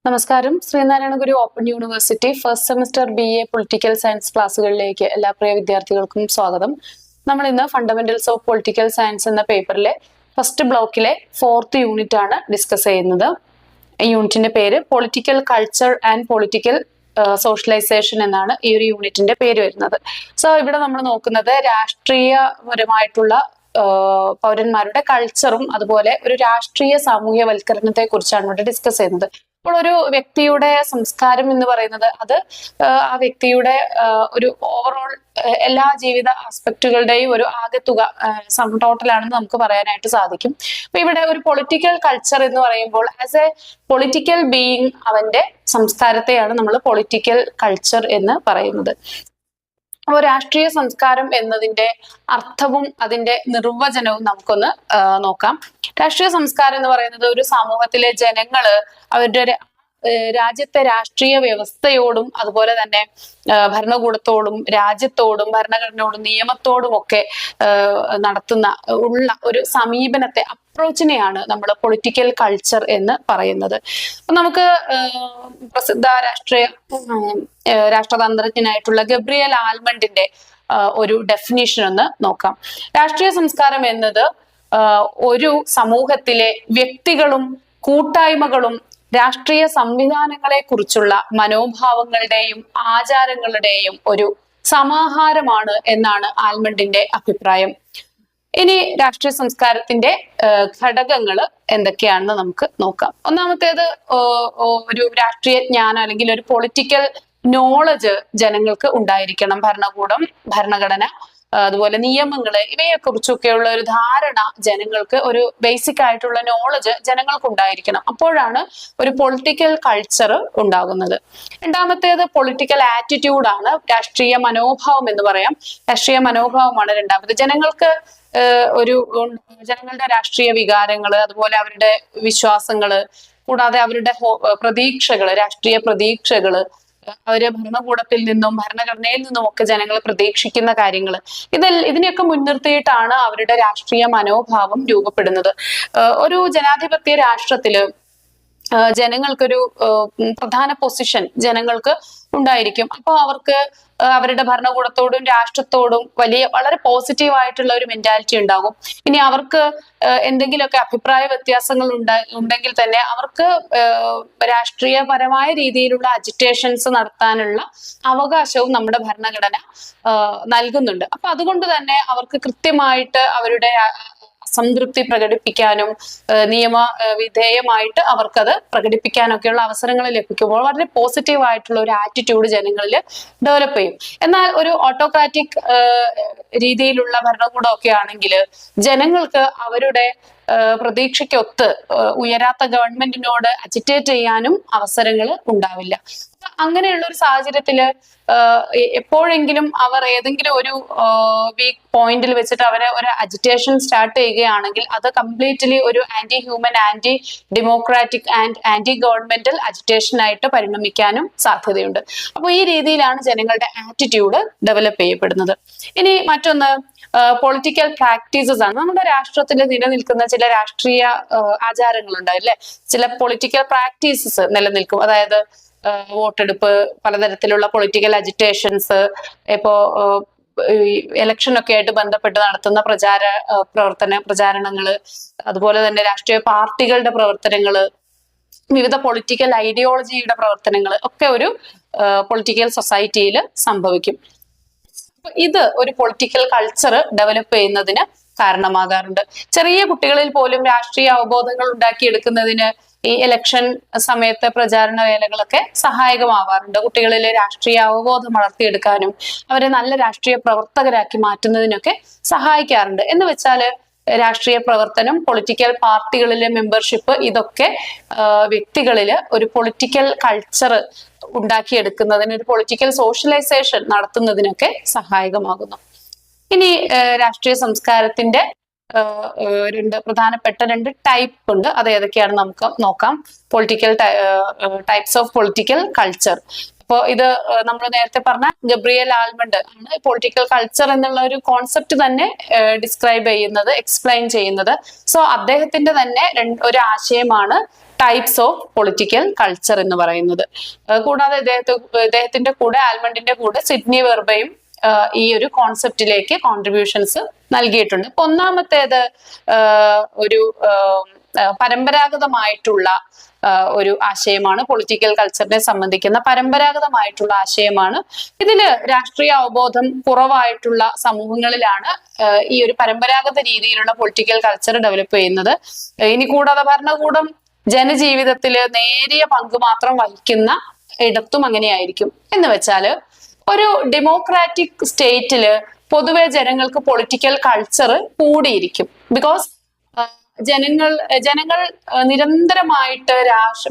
നമസ്കാരം. Sreenarayana Guru open university first semester BA political science ക്ലാസ്സുകളിലേക്ക് എല്ലാ പ്രിയ വിദ്യാർത്ഥികൾക്കും സ്വാഗതം. നമ്മൾ ഇന്ന് ഫണ്ടമെന്റൽസ് ഓഫ് പൊളിറ്റിക്കൽ സയൻസ് എന്ന പേപ്പറിലെ ഫസ്റ്റ് ബ്ലോക്കിലെ 4th യൂണിറ്റ് ആണ് ഡിസ്കസ് ചെയ്യുന്നത്. ഈ യൂണിറ്റിന്റെ പേര് political culture and political socialisation എന്നാണ് ഈ ഒരു യൂണിറ്റിന്റെ പേര് വരുന്നത്. സോ ഇവിടെ നമ്മൾ നോക്കുന്നത് രാഷ്ട്രീയപരമായിട്ടുള്ള പൗരന്മാരുടെ കൾച്ചറും അതുപോലെ ഒരു രാഷ്ട്രീയ സാമൂഹ്യവൽക്കരണത്തെ കുറിച്ചാണ് ഇവിടെ ഡിസ്കസ് ചെയ്യുന്നത്. അപ്പോൾ ഒരു വ്യക്തിയുടെ സംസ്കാരം എന്ന് പറയുന്നത് അത് ആ വ്യക്തിയുടെ ഒരു ഓവറോൾ എല്ലാ ജീവിത ആസ്പെക്റ്റുകളുടെയും ഒരു ആകെത്തുക ടോട്ടലാണെന്ന് നമുക്ക് പറയാനായിട്ട് സാധിക്കും. അപ്പൊ ഇവിടെ ഒരു പൊളിറ്റിക്കൽ കൾച്ചർ എന്ന് പറയുമ്പോൾ ആസ് എ പൊളിറ്റിക്കൽ ബീയിങ് അവന്റെ സംസ്കാരത്തെയാണ് നമ്മൾ പൊളിറ്റിക്കൽ കൾച്ചർ എന്ന് പറയുന്നത്. അപ്പോൾ രാഷ്ട്രീയ സംസ്കാരം എന്നതിന്റെ അർത്ഥവും അതിന്റെ നിർവചനവും നമുക്കൊന്ന് നോക്കാം. രാഷ്ട്രീയ സംസ്കാരം എന്ന് പറയുന്നത് ഒരു സമൂഹത്തിലെ ജനങ്ങള് അവരുടെ രാജ്യത്തെ രാഷ്ട്രീയ വ്യവസ്ഥയോടും അതുപോലെ തന്നെ ഭരണകൂടത്തോടും രാജ്യത്തോടും ഭരണഘടനയോടും നിയമത്തോടും ഒക്കെ നടത്തുന്ന ഉള്ള ഒരു സമീപനത്തെ അപ്രോച്ചിനെയാണ് നമ്മൾ പൊളിറ്റിക്കൽ കൾച്ചർ എന്ന് പറയുന്നത്. അപ്പൊ നമുക്ക് പ്രസിദ്ധ രാഷ്ട്രതന്ത്രജ്ഞനായിട്ടുള്ള ഗബ്രിയൽ ആൽമണ്ടിന്റെ ഒരു ഡെഫിനിഷൻ ഒന്ന് നോക്കാം. രാഷ്ട്രീയ സംസ്കാരം എന്നത് ഒരു സമൂഹത്തിലെ വ്യക്തികളും കൂട്ടായ്മകളും രാഷ്ട്രീയ സംവിധാനങ്ങളെ കുറിച്ചുള്ള മനോഭാവങ്ങളുടെയും ആചാരങ്ങളുടെയും ഒരു സമാഹാരമാണ് എന്നാണ് ആൽമണ്ടിന്റെ അഭിപ്രായം. ഇനി രാഷ്ട്രീയ സംസ്കാരത്തിന്റെ ഘടകങ്ങൾ എന്തൊക്കെയാണെന്ന് നമുക്ക് നോക്കാം. ഒന്നാമത്തേത് ഒരു രാഷ്ട്രീയ ജ്ഞാനം അല്ലെങ്കിൽ ഒരു പൊളിറ്റിക്കൽ നോളജ് ജനങ്ങൾക്ക് ഉണ്ടായിരിക്കണം. ഭരണകൂടം, ഭരണഘടന, അതുപോലെ നിയമങ്ങള് ഇവയെ കുറിച്ചൊക്കെയുള്ള ഒരു ധാരണ ജനങ്ങൾക്ക്, ഒരു ബേസിക് ആയിട്ടുള്ള നോളജ് ജനങ്ങൾക്ക് ഉണ്ടായിരിക്കണം. അപ്പോഴാണ് ഒരു പൊളിറ്റിക്കൽ കൾച്ചർ ഉണ്ടാകുന്നത്. രണ്ടാമത്തേത് പൊളിറ്റിക്കൽ ആറ്റിറ്റ്യൂഡ് ആണ്. രാഷ്ട്രീയ മനോഭാവം എന്ന് പറയാം. രാഷ്ട്രീയ മനോഭാവമാണ് രണ്ടാമത്. ജനങ്ങളുടെ രാഷ്ട്രീയ വികാരങ്ങള്, അതുപോലെ അവരുടെ വിശ്വാസങ്ങള്, കൂടാതെ അവരുടെ പ്രതീക്ഷകള്, രാഷ്ട്രീയ പ്രതീക്ഷകള്, അവര് ഭരണകൂടത്തിൽ നിന്നും ഭരണഘടനയിൽ നിന്നും ഒക്കെ ജനങ്ങൾ പ്രതീക്ഷിക്കുന്ന കാര്യങ്ങൾ, ഇതിനെയൊക്കെ മുൻനിർത്തിയിട്ടാണ് അവരുടെ രാഷ്ട്രീയ മനോഭാവം രൂപപ്പെടുന്നത്. ഒരു ജനാധിപത്യ രാഷ്ട്രത്തില് ജനങ്ങൾക്കൊരു പ്രധാന പൊസിഷൻ ജനങ്ങൾക്ക് ഉണ്ടായിരിക്കും. അപ്പൊ അവർക്ക് അവരുടെ ഭരണകൂടത്തോടും രാഷ്ട്രത്തോടും വളരെ പോസിറ്റീവ് ആയിട്ടുള്ള ഒരു മെന്റാലിറ്റി ഉണ്ടാകും. ഇനി അവർക്ക് എന്തെങ്കിലുമൊക്കെ അഭിപ്രായ വ്യത്യാസങ്ങൾ ഉണ്ടെങ്കിൽ തന്നെ അവർക്ക് രാഷ്ട്രീയപരമായ രീതിയിലുള്ള അജിറ്റേഷൻസ് നടത്താനുള്ള അവകാശവും നമ്മുടെ ഭരണഘടന നൽകുന്നുണ്ട്. അപ്പൊ അതുകൊണ്ട് തന്നെ അവർക്ക് കൃത്യമായിട്ട് അവരുടെ സംതൃപ്തി പ്രകടിപ്പിക്കാനും നിയമവിധേയമായിട്ട് അവർക്കത് പ്രകടിപ്പിക്കാനൊക്കെയുള്ള അവസരങ്ങൾ ലഭിക്കുമ്പോൾ വളരെ പോസിറ്റീവ് ആയിട്ടുള്ള ഒരു ആറ്റിറ്റ്യൂഡ് ജനങ്ങളിൽ ഡെവലപ്പ് ചെയ്യും. എന്നാൽ ഒരു ഓട്ടോക്രാറ്റിക് രീതിയിലുള്ള ഭരണകൂടമൊക്കെ ആണെങ്കിൽ ജനങ്ങൾക്ക് അവരുടെ പ്രതീക്ഷയ്ക്കൊത്ത് ഉയരാത്ത ഗവൺമെന്റിനോട് അജിറ്റേറ്റ് ചെയ്യാനും അവസരങ്ങൾ ഉണ്ടാവില്ല. അങ്ങനെയുള്ള ഒരു സാഹചര്യത്തില് എപ്പോഴെങ്കിലും അവർ ഏതെങ്കിലും ഒരു വീക്ക് പോയിന്റിൽ വെച്ചിട്ട് അവരെ ഒരു അജിറ്റേഷൻ സ്റ്റാർട്ട് ചെയ്യുകയാണെങ്കിൽ അത് കംപ്ലീറ്റ്ലി ഒരു anti human, anti democratic and anti governmental agitation ആയിട്ട് പരിണമിക്കാനും സാധ്യതയുണ്ട്. അപ്പോൾ ഈ രീതിയിലാണ് ജനങ്ങളുടെ ആറ്റിറ്റ്യൂഡ് ഡെവലപ്പ് ചെയ്യപ്പെടുന്നത്. ഇനി മറ്റൊന്ന് പൊളിറ്റിക്കൽ പ്രാക്ടീസസ് ആണ്. നമ്മുടെ രാഷ്ട്രത്തിൽ നിലനിൽക്കുന്ന ചില രാഷ്ട്രീയ ആചാരങ്ങളുണ്ട് അല്ലെ, ചില പൊളിറ്റിക്കൽ പ്രാക്ടീസസ് നിലനിൽക്കും. അതായത് വോട്ടെടുപ്പ്, പലതരത്തിലുള്ള പൊളിറ്റിക്കൽ അജിറ്റേഷൻസ്, ഇപ്പോ ഇലക്ഷൻ ഒക്കെ ആയിട്ട് ബന്ധപ്പെട്ട് നടത്തുന്ന പ്രചാരണങ്ങള്, അതുപോലെ തന്നെ രാഷ്ട്രീയ പാർട്ടികളുടെ പ്രവർത്തനങ്ങള്, വിവിധ പൊളിറ്റിക്കൽ ഐഡിയോളജിയുടെ പ്രവർത്തനങ്ങൾ ഒക്കെ ഒരു പൊളിറ്റിക്കൽ സൊസൈറ്റിയിൽ സംഭവിക്കും. ഇത് ഒരു പൊളിറ്റിക്കൽ കൾച്ചർ ഡെവലപ്പ് ചെയ്യുന്നതിന് കാരണമാകാറുണ്ട്. ചെറിയ കുട്ടികളിൽ പോലും രാഷ്ട്രീയ അവബോധങ്ങൾ ഉണ്ടാക്കിയെടുക്കുന്നതിന് ഈ ഇലക്ഷൻ സമയത്തെ പ്രചാരണ വേലകളൊക്കെ സഹായകമാവാറുണ്ട്. കുട്ടികളിലെ രാഷ്ട്രീയ അവബോധം വളർത്തിയെടുക്കാനും അവരെ നല്ല രാഷ്ട്രീയ പ്രവർത്തകരാക്കി മാറ്റുന്നതിനൊക്കെ സഹായിക്കാറുണ്ട്. എന്ന് വെച്ചാല് രാഷ്ട്രീയ പ്രവർത്തനം, പൊളിറ്റിക്കൽ പാർട്ടികളിലെ മെമ്പർഷിപ്പ്, ഇതൊക്കെ വ്യക്തികളില് ഒരു പൊളിറ്റിക്കൽ കൾച്ചർ ഉണ്ടാക്കിയെടുക്കുന്നതിന്, ഒരു പൊളിറ്റിക്കൽ സോഷ്യലൈസേഷൻ നടത്തുന്നതിനൊക്കെ സഹായകമാകുന്നു. ഇനി രാഷ്ട്രീയ സംസ്കാരത്തിന്റെ പ്രധാനപ്പെട്ട രണ്ട് ടൈപ്പ് ഉണ്ട്. അത് ഏതൊക്കെയാണ് നമുക്ക് നോക്കാം. Political types of political culture. അപ്പോൾ ഇത് നമ്മൾ നേരത്തെ പറഞ്ഞ ഗബ്രിയേൽ ആൽമണ്ട് ആണ് പൊളിറ്റിക്കൽ കൾച്ചർ എന്നുള്ള ഒരു കോൺസെപ്റ്റ് തന്നെ ഡിസ്ക്രൈബ് ചെയ്യുന്നത്, എക്സ്പ്ലെയിൻ ചെയ്യുന്നത്. സോ അദ്ദേഹത്തിന്റെ തന്നെ ഒരു ആശയമാണ് ടൈപ്സ് ഓഫ് പൊളിറ്റിക്കൽ കൾച്ചർ എന്ന് പറയുന്നത്. കൂടാതെ ഇദ്ദേഹത്തിന്റെ കൂടെ, ആൽമണ്ടിന്റെ കൂടെ സിഡ്നി വെർബയും ഈ ഒരു കോൺസെപ്റ്റിലേക്ക് കോൺട്രിബ്യൂഷൻസ് നൽകിയിട്ടുണ്ട്. ഇപ്പൊ ഒന്നാമത്തേത് ഒരു പരമ്പരാഗതമായിട്ടുള്ള ഒരു ആശയമാണ്. പൊളിറ്റിക്കൽ കൾച്ചറിനെ സംബന്ധിക്കുന്ന പരമ്പരാഗതമായിട്ടുള്ള ആശയമാണ്. ഇതില് രാഷ്ട്രീയ അവബോധം കുറവായിട്ടുള്ള സമൂഹങ്ങളിലാണ് ഈ ഒരു പരമ്പരാഗത രീതിയിലുള്ള പൊളിറ്റിക്കൽ കൾച്ചർ ഡെവലപ്പ് ചെയ്യുന്നത്. ഇനി കൂടാതെ ഭരണകൂടം ജനജീവിതത്തില് നേരിയ പങ്ക് മാത്രം വഹിക്കുന്ന ഇടത്തും അങ്ങനെയായിരിക്കും. എന്ന് വെച്ചാല് ഒരു ഡെമോക്രാറ്റിക് സ്റ്റേറ്റില് പൊതുവെ ജനങ്ങൾക്ക് പൊളിറ്റിക്കൽ കൾച്ചർ കൂടിയിരിക്കും. ബിക്കോസ് ജനങ്ങൾ നിരന്തരമായിട്ട്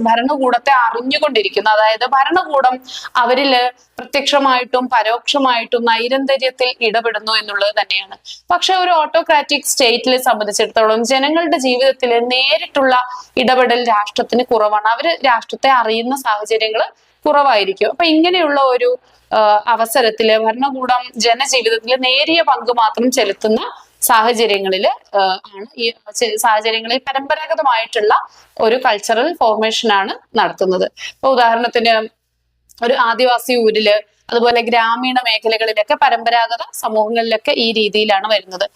ഭരണകൂടത്തെ അറിഞ്ഞുകൊണ്ടിരിക്കുന്നു. അതായത് ഭരണകൂടം അവരില് പ്രത്യക്ഷമായിട്ടും പരോക്ഷമായിട്ടും നൈരന്തര്യത്തിൽ ഇടപെടുന്നു എന്നുള്ളത് തന്നെയാണ്. പക്ഷെ ഒരു ഓട്ടോക്രാറ്റിക് സ്റ്റേറ്റിനെ സംബന്ധിച്ചിടത്തോളം ജനങ്ങളുടെ ജീവിതത്തിൽ നേരിട്ടുള്ള ഇടപെടൽ രാഷ്ട്രത്തിന് കുറവാണ്. അവര് രാഷ്ട്രത്തെ അറിയുന്ന സാഹചര്യങ്ങൾ കുറവായിരിക്കും. അപ്പൊ ഇങ്ങനെയുള്ള ഒരു അവസരത്തില് ഭരണകൂടം ജനജീവിതത്തിൽ നേരിയ പങ്ക് മാത്രം ചെലുത്തുന്ന സാഹചര്യങ്ങളിൽ ആണ് ഈ സാഹചര്യങ്ങളിൽ പരമ്പരാഗതമായിട്ടുള്ള ഒരു കൾച്ചറൽ ഫോർമേഷൻ ആണ് നടത്തുന്നത്. ഇപ്പൊ ഉദാഹരണത്തിന് ഒരു ആദിവാസി ഊരില്, അതുപോലെ ഗ്രാമീണ മേഖലകളിലൊക്കെ പരമ്പരാഗത സമൂഹങ്ങളിലൊക്കെ ഈ രീതിയിലാണ് വരുന്നത്.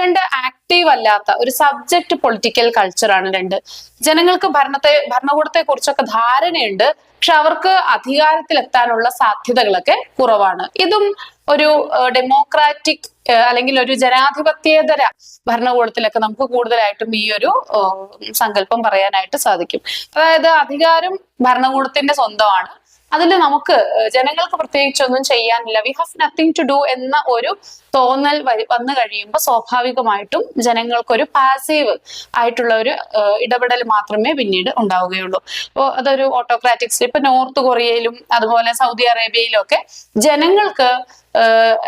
രണ്ട്, ആക്റ്റീവ് അല്ലാത്ത ഒരു സബ്ജക്ട് പൊളിറ്റിക്കൽ കൾച്ചറാണ്. രണ്ട്, ജനങ്ങൾക്ക് ഭരണകൂടത്തെ കുറിച്ചൊക്കെ ധാരണയുണ്ട്, പക്ഷെ അവർക്ക് അധികാരത്തിൽ എത്താനുള്ള സാധ്യതകളൊക്കെ കുറവാണ്. ഇതും ഒരു ഡെമോക്രാറ്റിക് അല്ലെങ്കിൽ ഒരു ജനാധിപത്യേതര ഭരണകൂടത്തിലൊക്കെ നമുക്ക് കൂടുതലായിട്ടും ഈ ഒരു സങ്കല്പം പറയാനായിട്ട് സാധിക്കും. അതായത് അധികാരം ഭരണകൂടത്തിന്റെ സ്വന്തമാണ്, അതിൽ നമുക്ക് ജനങ്ങൾക്ക് പ്രത്യേകിച്ചൊന്നും ചെയ്യാനില്ല, we have nothing to do എന്ന ഒരു തോന്നൽ വന്നു കഴിയുമ്പോൾ സ്വാഭാവികമായിട്ടും ജനങ്ങൾക്കൊരു പാസീവ് ആയിട്ടുള്ള ഒരു ഇടപെടൽ മാത്രമേ പിന്നീട് ഉണ്ടാവുകയുള്ളൂ. അപ്പോൾ അതൊരു ഓട്ടോക്രാറ്റിക് സ്റ്റേറ്റ്, ഇപ്പൊ നോർത്ത് കൊറിയയിലും അതുപോലെ സൗദി അറേബ്യയിലും ഒക്കെ ജനങ്ങൾക്ക്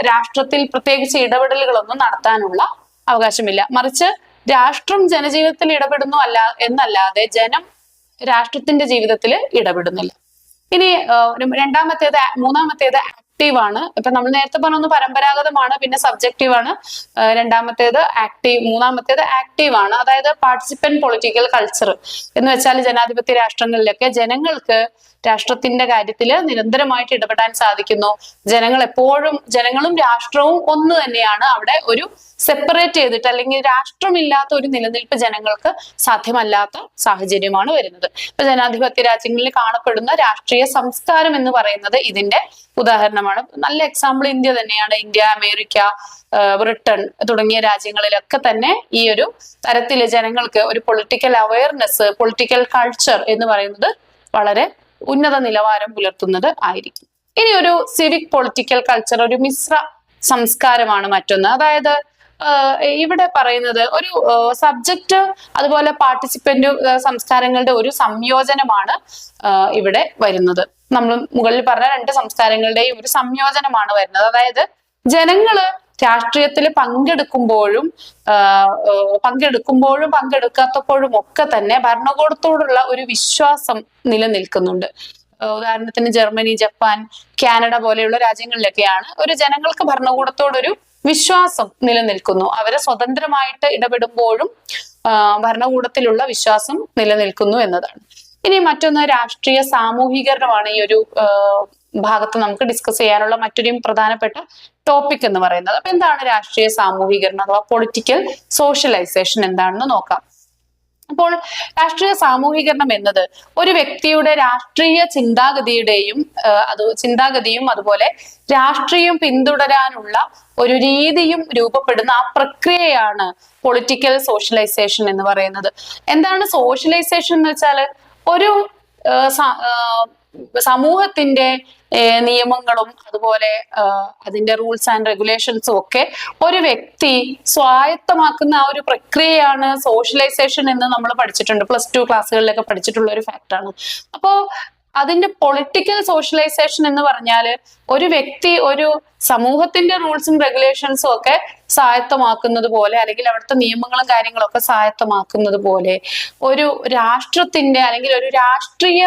രാഷ്ട്രത്തിൽ പ്രത്യേകിച്ച് ഇടപെടലുകളൊന്നും നടത്താനുള്ള അവകാശമില്ല. മറിച്ച് രാഷ്ട്രം ജനജീവിതത്തിൽ ഇടപെടുന്നു എന്നല്ലാതെ ജനം രാഷ്ട്രത്തിന്റെ ജീവിതത്തിൽ ഇടപെടുന്നില്ല. ഇനി മൂന്നാമത്തേത് ആക്റ്റീവ് ആണ്. ഇപ്പൊ നമ്മൾ നേരത്തെ പറഞ്ഞ പരമ്പരാഗതമാണ്, പിന്നെ സബ്ജക്റ്റീവ് ആണ്. മൂന്നാമത്തേത് ആക്റ്റീവ് ആണ്. അതായത് പാർട്ടിസിപ്പന്റ് പൊളിറ്റിക്കൽ കൾച്ചർ എന്ന് വെച്ചാൽ ജനാധിപത്യ രാഷ്ട്രങ്ങളിലൊക്കെ ജനങ്ങൾക്ക് രാഷ്ട്രത്തിന്റെ കാര്യത്തിൽ നിരന്തരമായിട്ട് ഇടപെടാൻ സാധിക്കുന്നു. ജനങ്ങളും രാഷ്ട്രവും ഒന്ന് തന്നെയാണ്. അവിടെ ഒരു സെപ്പറേറ്റ് ചെയ്തിട്ട് അല്ലെങ്കിൽ രാഷ്ട്രമില്ലാത്ത ഒരു നിലനിൽപ്പ് ജനങ്ങൾക്ക് സാധ്യമല്ലാത്ത സാഹചര്യമാണ് വരുന്നത്. ഇപ്പൊ ജനാധിപത്യ രാജ്യങ്ങളിൽ കാണപ്പെടുന്ന രാഷ്ട്രീയ സംസ്കാരം എന്ന് പറയുന്നത് ഇതിന്റെ ഉദാഹരണമാണ്. നല്ല എക്സാമ്പിൾ ഇന്ത്യ തന്നെയാണ്. ഇന്ത്യ, അമേരിക്ക, ബ്രിട്ടൻ തുടങ്ങിയ രാജ്യങ്ങളിലൊക്കെ തന്നെ ഈ ഒരു തരത്തില് ജനങ്ങൾക്ക് ഒരു പൊളിറ്റിക്കൽ അവയർനെസ്, പൊളിറ്റിക്കൽ കൾച്ചർ എന്ന് പറയുന്നത് വളരെ ഉന്നത നിലവാരം പുലർത്തുന്നത് ആയിരിക്കും. ഇനി ഒരു സിവിക് പൊളിറ്റിക്കൽ കൾച്ചർ, ഒരു മിശ്ര സംസ്കാരമാണ് മറ്റൊന്ന്. അതായത് ഇവിടെ പറയുന്നത് ഒരു സബ്ജക്റ്റ് അതുപോലെ പാർട്ടിസിപ്പന്റ് സംസ്കാരങ്ങളുടെ ഒരു സംയോജനമാണ് ഇവിടെ വരുന്നത്. നമ്മൾ മുകളിൽ പറഞ്ഞ രണ്ട് സംസ്കാരങ്ങളുടെയും ഒരു സംയോജനമാണ് വരുന്നത്. അതായത് ജനങ്ങള് രാഷ്ട്രീയത്തിൽ പങ്കെടുക്കുമ്പോഴും പങ്കെടുക്കാത്തപ്പോഴും ഒക്കെ തന്നെ ഭരണകൂടത്തോടുള്ള ഒരു വിശ്വാസം നിലനിൽക്കുന്നുണ്ട്. ഉദാഹരണത്തിന് ജർമ്മനി, ജപ്പാൻ, കാനഡ പോലെയുള്ള രാജ്യങ്ങളിലൊക്കെയാണ് ഒരു ജനങ്ങൾക്ക് ഭരണകൂടത്തോടൊരു വിശ്വാസം നിലനിൽക്കുന്നു. അവരെ സ്വതന്ത്രമായിട്ട് ഇടപെടുമ്പോഴും ഭരണകൂടത്തിലുള്ള വിശ്വാസം നിലനിൽക്കുന്നു എന്നതാണ്. ഇനി മറ്റൊന്ന് രാഷ്ട്രീയ സാമൂഹികരണമാണ് ഈ ഒരു ഭാഗത്ത് നമുക്ക് ഡിസ്കസ് ചെയ്യാനുള്ള മറ്റൊരു പ്രധാനപ്പെട്ട ടോപ്പിക് എന്ന് പറയുന്നത്. അപ്പൊ എന്താണ് രാഷ്ട്രീയ സാമൂഹികരണം അഥവാ പൊളിറ്റിക്കൽ സോഷ്യലൈസേഷൻ എന്താണെന്ന് നോക്കാം. അപ്പോൾ രാഷ്ട്രീയ സാമൂഹികരണം എന്നത് ഒരു വ്യക്തിയുടെ രാഷ്ട്രീയ ചിന്താഗതിയും അതുപോലെ രാഷ്ട്രീയം പിന്തുടരാനുള്ള ഒരു രീതിയും രൂപപ്പെടുന്ന ആ പ്രക്രിയയാണ് പൊളിറ്റിക്കൽ സോഷ്യലൈസേഷൻ എന്ന് പറയുന്നത്. എന്താണ് സോഷ്യലൈസേഷൻ എന്ന് വെച്ചാൽ ഒരു സമൂഹത്തിന്റെ നിയമങ്ങളും അതുപോലെ അതിന്റെ റൂൾസ് ആൻഡ് റെഗുലേഷൻസും ഒക്കെ ഒരു വ്യക്തി സ്വായത്തമാക്കുന്ന ആ ഒരു പ്രക്രിയയാണ് സോഷ്യലൈസേഷൻ എന്ന് നമ്മൾ പഠിച്ചിട്ടുണ്ട്. +2 ക്ലാസ്സുകളിലൊക്കെ പഠിച്ചിട്ടുള്ള ഒരു ഫാക്ടാണ്. അപ്പോ അതിന്റെ പൊളിറ്റിക്കൽ സോഷ്യലൈസേഷൻ എന്ന് പറഞ്ഞാല് ഒരു വ്യക്തി ഒരു സമൂഹത്തിന്റെ റൂൾസും റെഗുലേഷൻസും ഒക്കെ സ്വായത്തമാക്കുന്നത് പോലെ, അല്ലെങ്കിൽ അവിടുത്തെ നിയമങ്ങളും കാര്യങ്ങളും ഒക്കെ സ്വായത്തമാക്കുന്നത് പോലെ ഒരു രാഷ്ട്രത്തിന്റെ അല്ലെങ്കിൽ ഒരു രാഷ്ട്രീയ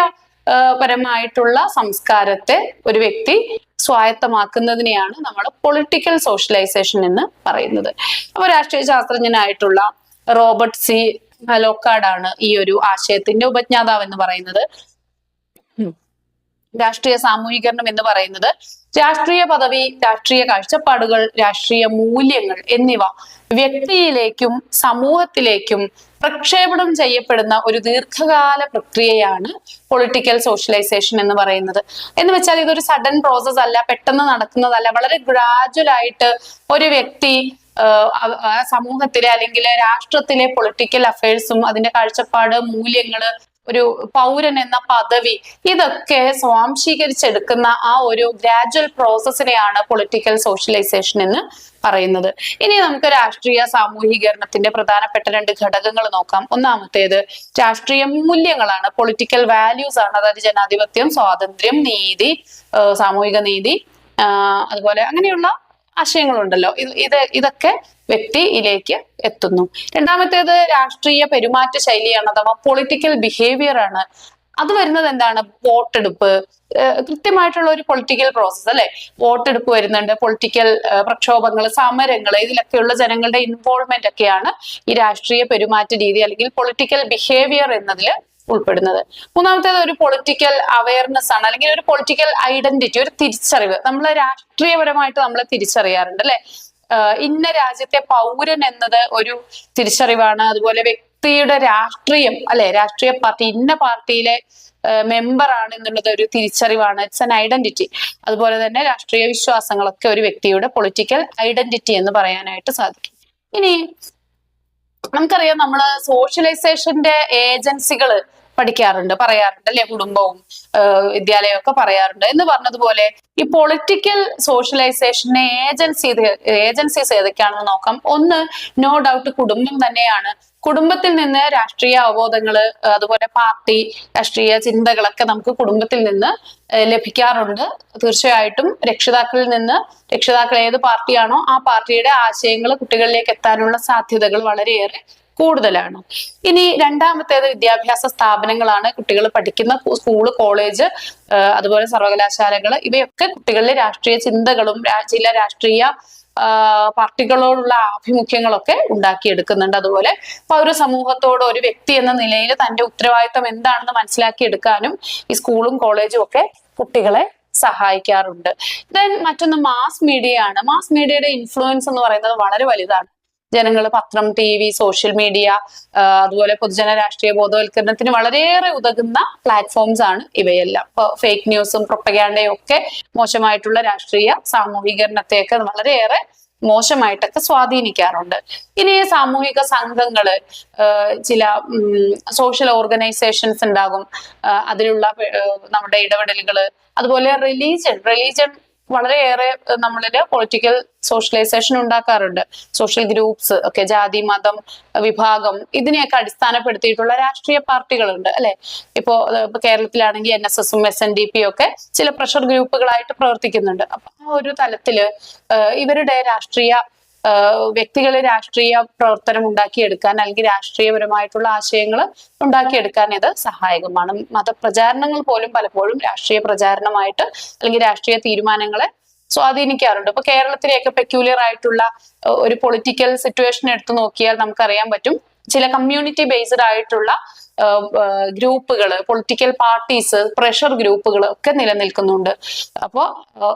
പരമായിട്ടുള്ള സംസ്കാരത്തെ ഒരു വ്യക്തി സ്വായത്തമാക്കുന്നതിനെയാണ് നമ്മൾ പൊളിറ്റിക്കൽ സോഷ്യലൈസേഷൻ എന്ന് പറയുന്നത്. അപ്പൊ രാഷ്ട്രീയ ശാസ്ത്രജ്ഞനായിട്ടുള്ള റോബർട്ട് സി ലോക്കാർഡാണ് ഈ ഒരു ആശയത്തിന്റെ ഉപജ്ഞാതാവ് എന്ന് പറയുന്നത്. രാഷ്ട്രീയ സാമൂഹീകരണം എന്ന് പറയുന്നത് രാഷ്ട്രീയ പദവി, രാഷ്ട്രീയ കാഴ്ചപ്പാടുകൾ, രാഷ്ട്രീയ മൂല്യങ്ങൾ എന്നിവ വ്യക്തിയിലേക്കും സമൂഹത്തിലേക്കും പ്രക്ഷേപണം ചെയ്യപ്പെടുന്ന ഒരു ദീർഘകാല പ്രക്രിയയാണ് പൊളിറ്റിക്കൽ സോഷ്യലൈസേഷൻ എന്ന് പറയുന്നത്. എന്ന് വെച്ചാൽ ഇതൊരു സഡൻ പ്രോസസ് അല്ല, പെട്ടെന്ന് നടക്കുന്നതല്ല. വളരെ ഗ്രാജുവൽ ആയിട്ട് ഒരു വ്യക്തി സമൂഹത്തിലെ അല്ലെങ്കിൽ രാഷ്ട്രത്തിലെ പൊളിറ്റിക്കൽ അഫയേഴ്സും അതിന്റെ കാഴ്ചപ്പാട്, മൂല്യങ്ങള്, ഒരു പൗരൻ എന്ന പദവി, ഇതൊക്കെ സ്വാംശീകരിച്ചെടുക്കുന്ന ആ ഒരു ഗ്രാജുവൽ പ്രോസസ്സിനെയാണ് പൊളിറ്റിക്കൽ സോഷ്യലൈസേഷൻ എന്ന് പറയുന്നത്. ഇനി നമുക്ക് രാഷ്ട്രീയ സാമൂഹീകരണത്തിന്റെ പ്രധാനപ്പെട്ട 2 ഘടകങ്ങൾ നോക്കാം. ഒന്നാമത്തേത് രാഷ്ട്രീയ മൂല്യങ്ങളാണ്, പൊളിറ്റിക്കൽ വാല്യൂസ് ആണ്. അതായത് ജനാധിപത്യം, സ്വാതന്ത്ര്യം, നീതി, സാമൂഹിക നീതി, അതുപോലെ അങ്ങനെയുള്ള ആശയങ്ങളുണ്ടല്ലോ. ഇതൊക്കെ വ്യക്തിയിലേക്ക് എത്തുന്നു. രണ്ടാമത്തേത് രാഷ്ട്രീയ പെരുമാറ്റ ശൈലിയാണ്, അഥവാ പൊളിറ്റിക്കൽ ബിഹേവിയർ ആണ്. അത് വരുന്നത് എന്താണ്? വോട്ടെടുപ്പ്, കൃത്യമായിട്ടുള്ള ഒരു പൊളിറ്റിക്കൽ പ്രോസസ് അല്ലെ. വോട്ടെടുപ്പ് വരുന്നുണ്ട്, പൊളിറ്റിക്കൽ പ്രക്ഷോഭങ്ങൾ, സമരങ്ങൾ, ഇതിലൊക്കെയുള്ള ജനങ്ങളുടെ ഇൻവോൾവ്മെന്റ് ഒക്കെയാണ് ഈ രാഷ്ട്രീയ പെരുമാറ്റ രീതി അല്ലെങ്കിൽ പൊളിറ്റിക്കൽ ബിഹേവിയർ എന്നതിൽ ഉൾപ്പെടുന്നത്. മൂന്നാമത്തേത് ഒരു പൊളിറ്റിക്കൽ അവയർനെസ് ആണ്, അല്ലെങ്കിൽ ഒരു പൊളിറ്റിക്കൽ ഐഡന്റിറ്റി, ഒരു തിരിച്ചറിവ്. നമ്മൾ രാഷ്ട്രീയപരമായിട്ട് നമ്മളെ തിരിച്ചറിയാറുണ്ട് അല്ലെ. ഇന്ന രാജ്യത്തെ പൗരൻ എന്നത് ഒരു തിരിച്ചറിവാണ്. അതുപോലെ വ്യക്തിയുടെ രാഷ്ട്രീയം അല്ലെ, രാഷ്ട്രീയ പാർട്ടി, ഇന്ന പാർട്ടിയിലെ മെമ്പർ ആണ് എന്നുള്ളത് ഒരു തിരിച്ചറിവാണ്. It's an identity. അതുപോലെ തന്നെ രാഷ്ട്രീയ വിശ്വാസങ്ങളൊക്കെ ഒരു വ്യക്തിയുടെ പൊളിറ്റിക്കൽ ഐഡന്റിറ്റി എന്ന് പറയാനായിട്ട് സാധിക്കും. ഇനി നമുക്കറിയാം, നമ്മള് സോഷ്യലൈസേഷന്റെ ഏജൻസികള് പറയാറുണ്ട് അല്ലെ. കുടുംബവും വിദ്യാലയവും ഒക്കെ പറയാറുണ്ട്. എന്ന് പറഞ്ഞതുപോലെ ഈ പൊളിറ്റിക്കൽ സോഷ്യലൈസേഷന്റെ ഏജൻസീസ് ഏതൊക്കെയാണെന്ന് നോക്കാം. ഒന്ന്, നോ ഡൗട്ട് കുടുംബം തന്നെയാണ്. കുടുംബത്തിൽ നിന്ന് രാഷ്ട്രീയ അവബോധങ്ങള്, അതുപോലെ പാർട്ടി രാഷ്ട്രീയ ചിന്തകളൊക്കെ നമുക്ക് കുടുംബത്തിൽ നിന്ന് ലഭിക്കാറുണ്ട്. തീർച്ചയായിട്ടും രക്ഷിതാക്കൾ ഏത് പാർട്ടിയാണോ ആ പാർട്ടിയുടെ ആശയങ്ങൾ കുട്ടികളിലേക്ക് എത്താനുള്ള സാധ്യതകൾ വളരെയേറെ കൂടുതലാണ്. ഇനി രണ്ടാമത്തേത് വിദ്യാഭ്യാസ സ്ഥാപനങ്ങളാണ്. കുട്ടികൾ പഠിക്കുന്ന സ്കൂള്, കോളേജ്, അതുപോലെ സർവകലാശാലകൾ, ഇവയൊക്കെ കുട്ടികളിലെ രാഷ്ട്രീയ ചിന്തകളും ചില രാഷ്ട്രീയ പാർട്ടികളോടുള്ള ആഭിമുഖ്യങ്ങളൊക്കെ ഉണ്ടാക്കിയെടുക്കുന്നുണ്ട്. അതുപോലെ പൗരസമൂഹത്തോട് ഒരു വ്യക്തി എന്ന നിലയിൽ തന്റെ ഉത്തരവാദിത്തം എന്താണെന്ന് മനസ്സിലാക്കിയെടുക്കാനും ഈ സ്കൂളും കോളേജും ഒക്കെ കുട്ടികളെ സഹായിക്കാറുണ്ട്. ദെൻ മറ്റൊന്ന് മാസ് മീഡിയ ആണ്. മാസ് മീഡിയയുടെ ഇൻഫ്ലുവൻസ് എന്ന് പറയുന്നത് വളരെ വലുതാണ്. ജനങ്ങൾ പത്രം, TV, സോഷ്യൽ മീഡിയ, അതുപോലെ പൊതുജന രാഷ്ട്രീയ ബോധവൽക്കരണത്തിന് വളരെയേറെ ഉതകുന്ന പ്ലാറ്റ്ഫോംസ് ആണ് ഇവയെല്ലാം. ഇപ്പൊ ഫേക്ക് ന്യൂസും പ്രൊപ്പഗാൻഡയും ഒക്കെ മോശമായിട്ടുള്ള രാഷ്ട്രീയ സാമൂഹീകരണത്തെയൊക്കെ വളരെയേറെ മോശമായിട്ടൊക്കെ സ്വാധീനിക്കാറുണ്ട്. ഇനി സാമൂഹിക സംഘങ്ങള്, ചില സോഷ്യൽ ഓർഗനൈസേഷൻസ് ഉണ്ടാകും, അതിലുള്ള നമ്മുടെ ഇടപെടലുകള്, അതുപോലെ റിലീജൻ വളരെയേറെ നമ്മളില് പൊളിറ്റിക്കൽ സോഷ്യലൈസേഷൻ ഉണ്ടാക്കാറുണ്ട്. സോഷ്യൽ ഗ്രൂപ്പ്സ് ഒക്കെ, ജാതി, മതം, വിഭാഗം, ഇതിനെയൊക്കെ അടിസ്ഥാനപ്പെടുത്തിയിട്ടുള്ള രാഷ്ട്രീയ പാർട്ടികളുണ്ട് അല്ലെ. ഇപ്പോ കേരളത്തിലാണെങ്കിൽ NSSഉം SNDP ഒക്കെ ചില പ്രഷർ ഗ്രൂപ്പുകളായിട്ട് പ്രവർത്തിക്കുന്നുണ്ട്. അപ്പൊ ആ ഒരു തലത്തില് ഇവരുടെ വ്യക്തികളെ രാഷ്ട്രീയ പ്രവർത്തനം ഉണ്ടാക്കിയെടുക്കാൻ, അല്ലെങ്കിൽ രാഷ്ട്രീയപരമായിട്ടുള്ള ആശയങ്ങൾ ഉണ്ടാക്കിയെടുക്കാൻ ഇത് സഹായകമാണ്. മതപ്രചാരണങ്ങൾ പോലും പലപ്പോഴും രാഷ്ട്രീയ പ്രചാരണമായിട്ട് അല്ലെങ്കിൽ രാഷ്ട്രീയ തീരുമാനങ്ങളെ സ്വാധീനിക്കാറുണ്ട്. ഇപ്പൊ കേരളത്തിലെയൊക്കെ പെക്യൂലിയർ ആയിട്ടുള്ള ഒരു പൊളിറ്റിക്കൽ സിറ്റുവേഷൻ എടുത്തു നോക്കിയാൽ നമുക്കറിയാൻ പറ്റും, ചില കമ്മ്യൂണിറ്റി ബേസ്ഡ് ആയിട്ടുള്ള ഗ്രൂപ്പുകൾ, പൊളിറ്റിക്കൽ പാർട്ടീസ്, പ്രഷർ ഗ്രൂപ്പുകൾ ഒക്കെ നിലനിൽക്കുന്നുണ്ട്. അപ്പോൾ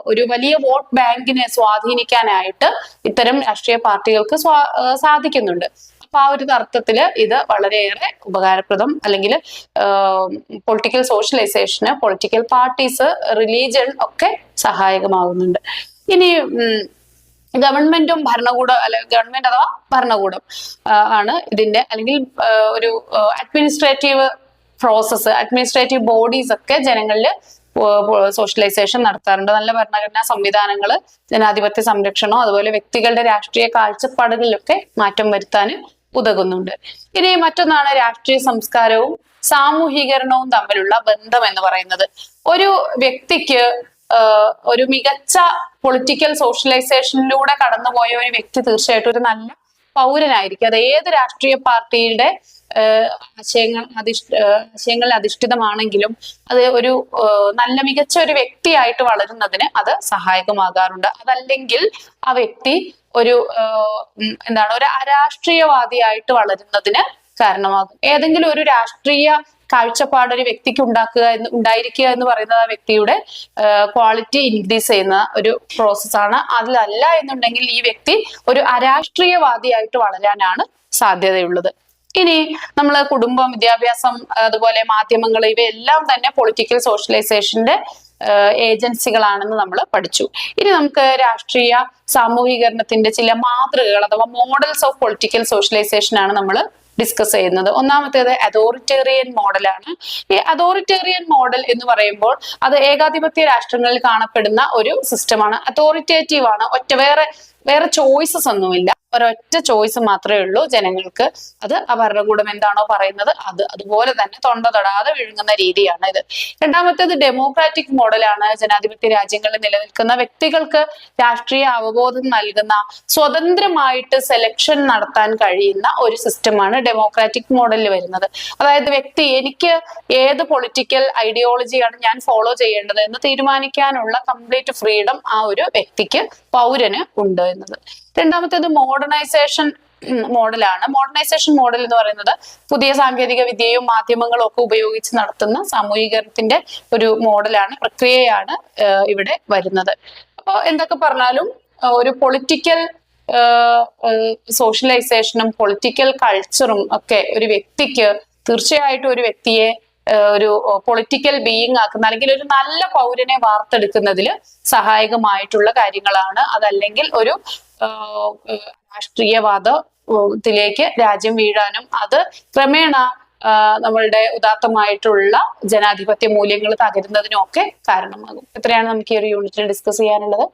ഒരു വലിയ വോട്ട് ബാങ്കിനെ സ്വാധീനിക്കാനായിട്ട് ഇത്തരം രാഷ്ട്രീയ പാർട്ടികൾക്ക് സാധിക്കുന്നുണ്ട്. അപ്പൊ ആ ഒരു അർത്ഥത്തില് ഇത് വളരെയേറെ ഉപകാരപ്രദം, അല്ലെങ്കിൽ പൊളിറ്റിക്കൽ സോഷ്യലൈസേഷന് പൊളിറ്റിക്കൽ പാർട്ടീസ്, റിലീജിയൻ ഒക്കെ സഹായകമാകുന്നുണ്ട്. ഇനി ഗവൺമെന്റും ഗവൺമെന്റ് അഥവാ ഭരണകൂടം ആണ് ഇതിന്റെ, അല്ലെങ്കിൽ ഒരു അഡ്മിനിസ്ട്രേറ്റീവ് പ്രോസസ്സ്, അഡ്മിനിസ്ട്രേറ്റീവ് ബോഡീസ് ഒക്കെ ജനങ്ങളിൽ സോഷ്യലൈസേഷൻ നടത്താറുണ്ട്. നല്ല ഭരണഘടനാ സംവിധാനങ്ങൾ, ജനാധിപത്യ സംരക്ഷണം, അതുപോലെ വ്യക്തികളുടെ രാഷ്ട്രീയ കാഴ്ചപ്പാടുകളിലൊക്കെ മാറ്റം വരുത്താൻ ഉതകുന്നുണ്ട്. ഇനി മറ്റൊന്നാണ് രാഷ്ട്രീയ സംസ്കാരവും സാമൂഹീകരണവും തമ്മിലുള്ള ബന്ധം എന്ന് പറയുന്നത്. ഒരു വ്യക്തിക്ക് ഒരു മികച്ച പൊളിറ്റിക്കൽ സോഷ്യലൈസേഷനിലൂടെ കടന്നുപോയ ഒരു വ്യക്തി തീർച്ചയായിട്ടും ഒരു നല്ല പൗരനായിരിക്കും. അത് ഏത് രാഷ്ട്രീയ പാർട്ടിയുടെ ആശയങ്ങളിൽ അധിഷ്ഠിതമാണെങ്കിലും അത് ഒരു നല്ല മികച്ച ഒരു വ്യക്തിയായിട്ട് വളരുന്നതിന് അത് സഹായകമാകാറുണ്ട്. അതല്ലെങ്കിൽ ആ വ്യക്തി ഒരു ഒരു അരാഷ്ട്രീയവാദിയായിട്ട് വളരുന്നതിന് കാരണമാകും. ഏതെങ്കിലും ഒരു രാഷ്ട്രീയ കാഴ്ചപ്പാട് ഒരു വ്യക്തിക്ക് ഉണ്ടായിരിക്കുക എന്ന് പറയുന്നത് ആ വ്യക്തിയുടെ ക്വാളിറ്റി ഇൻക്രീസ് ചെയ്യുന്ന ഒരു പ്രോസസ്സാണ്. അതിലല്ല എന്നുണ്ടെങ്കിൽ ഈ വ്യക്തി ഒരു അരാഷ്ട്രീയവാദിയായിട്ട് വളരാനാണ് സാധ്യതയുള്ളത്. ഇനി നമ്മൾ കുടുംബം, വിദ്യാഭ്യാസം, അതുപോലെ മാധ്യമങ്ങൾ, ഇവയെല്ലാം തന്നെ പൊളിറ്റിക്കൽ സോഷ്യലൈസേഷന്റെ ഏജൻസികളാണെന്ന് നമ്മൾ പഠിച്ചു. ഇനി നമുക്ക് രാഷ്ട്രീയ സാമൂഹീകരണത്തിന്റെ ചില മാതൃകകൾ അഥവാ മോഡൽസ് ഓഫ് പൊളിറ്റിക്കൽ സോഷ്യലൈസേഷൻ ആണ് നമ്മൾ ഡിസ്കസ് ചെയ്യുന്നത്. ഒന്നാമത്തേത് അതോറിറ്റേറിയൻ മോഡലാണ്. ഈ അതോറിറ്റേറിയൻ മോഡൽ എന്ന് പറയുമ്പോൾ അത് ഏകാധിപത്യ രാഷ്ട്രങ്ങളിൽ കാണപ്പെടുന്ന ഒരു സിസ്റ്റമാണ്. അതോറിറ്റേറ്റീവ് ആണ്. വേറെ ചോയ്സസ് ഒന്നുമില്ല. ഒരൊറ്റ ചോയ്സ് മാത്രമേ ഉള്ളൂ ജനങ്ങൾക്ക്. അത് ആ ഭരണകൂടം എന്താണോ പറയുന്നത് അതുപോലെ തന്നെ തൊണ്ട തൊടാതെ വിഴുങ്ങുന്ന രീതിയാണ് ഇത്. രണ്ടാമത്തേത് ഡെമോക്രാറ്റിക് മോഡലാണ്. ജനാധിപത്യ രാജ്യങ്ങളിൽ നിലനിൽക്കുന്ന വ്യക്തികൾക്ക് രാഷ്ട്രീയ അവബോധം നൽകുന്ന, സ്വതന്ത്രമായിട്ട് സെലക്ഷൻ നടത്താൻ കഴിയുന്ന ഒരു സിസ്റ്റമാണ് ഡെമോക്രാറ്റിക് മോഡലിൽ വരുന്നത്. അതായത് എനിക്ക് ഏത് പൊളിറ്റിക്കൽ ഐഡിയോളജിയാണ് ഞാൻ ഫോളോ ചെയ്യേണ്ടത് എന്ന് തീരുമാനിക്കാനുള്ള കംപ്ലീറ്റ് ഫ്രീഡം ആ ഒരു വ്യക്തിക്ക്, പൗരന് ഉണ്ട് എന്നത്. രണ്ടാമത്തേത് മോഡേണൈസേഷൻ മോഡലാണ്. മോഡേണൈസേഷൻ മോഡൽ എന്ന് പറയുന്നത് പുതിയ സാങ്കേതിക വിദ്യയും മാധ്യമങ്ങളും ഒക്കെ ഉപയോഗിച്ച് നടത്തുന്ന സാമൂഹികരണത്തിന്റെ ഒരു മോഡലാണ്, പ്രക്രിയയാണ് ഇവിടെ വരുന്നത്. അപ്പോൾ എന്തൊക്കെ പറഞ്ഞാലും ഒരു പൊളിറ്റിക്കൽ സോഷ്യലൈസേഷനും പൊളിറ്റിക്കൽ കൾച്ചറും ഒക്കെ ഒരു വ്യക്തിക്ക് തീർച്ചയായിട്ടും ഒരു വ്യക്തിയെ ഒരു പൊളിറ്റിക്കൽ ബീയിങ് ആക്കുന്ന, അല്ലെങ്കിൽ ഒരു നല്ല പൗരനെ വാർത്തെടുക്കുന്നതിൽ സഹായകമായിട്ടുള്ള കാര്യങ്ങളാണ്. അതല്ലെങ്കിൽ ഒരു രാഷ്ട്രീയവാദത്തിലേക്ക് രാജ്യം വീഴാനും അത് ക്രമേണ നമ്മളുടെ ഉദാത്തമായിട്ടുള്ള ജനാധിപത്യ മൂല്യങ്ങൾ തകരുന്നതിനും ഒക്കെ കാരണമാകും. ഇത്രയാണ് നമുക്ക് ഈ ഒരു യൂണിറ്റിൽ ഡിസ്കസ് ചെയ്യാനുള്ളത്.